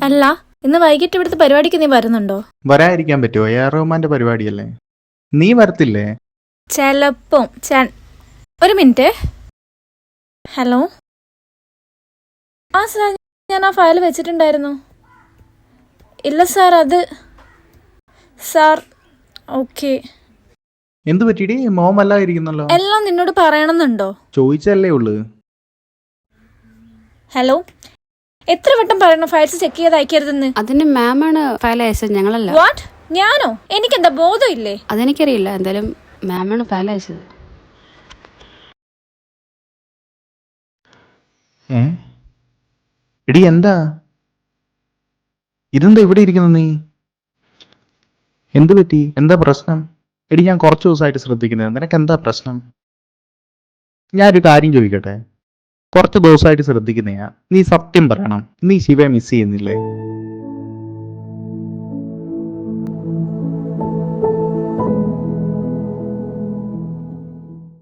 അല്ല, ഇന്ന് വൈകിട്ട് ഇവിടുത്തെ പരിപാടിക്ക് നീ വരുന്നുണ്ടോ? വരാതിരിക്കാൻ പറ്റുമോ? എ ആർ റഹ്മാന്റെ പരിപാടിയല്ലേ. നീ വരത്തില്ലേ? ചെലപ്പം. ഒരു മിനിറ്റ്. ഹലോ. ആ സാർ, ഞാൻ ആ ഫയൽ വെച്ചിട്ടുണ്ടായിരുന്നു. ഇല്ല സാർ, അത് സാർ. ഓക്കെ. എന്തു പറ്റിടി? മോമല്ലാതിരിക്കുന്നല്ലോ. എല്ലാം നിന്നോട് പറയണമെന്നുണ്ടോ? ചോദിച്ചല്ലേ ഉള്ളു. ഹലോ. എത്ര വട്ടം പറയണം ഫയൽസ് ചെക്ക് ചെയ്ത് അയക്കരുതെന്ന്? അതിന് മാമാണ് ഫയൽ അയച്ചത്, ഞങ്ങളല്ല. വാട്ട്? ഞാനോ? എനിക്കെന്താ ബോധം ഇല്ലേ? അതെനിക്കറിയില്ല, എന്തായാലും മാമാണ് ഫയൽ അയച്ചത്. എടി എന്താ ഇതെന്താ ഇവിടെ ഇരിക്കുന്നു നീ? എന്തു പറ്റി? എന്താ പ്രശ്നം? എടി ഞാൻ കുറച്ച് ദിവസമായിട്ട് ശ്രദ്ധിക്കുന്നത്, നിനക്ക് എന്താ പ്രശ്നം? ഞാനൊരു കാര്യം ചോദിക്കട്ടെ? കുറച്ച് ദിവസമായിട്ട് ശ്രദ്ധിക്കുന്നയാ, നീ സത്യം പറയണം. നീ ശിവയെ മിസ് ചെയ്യുന്നില്ലേ?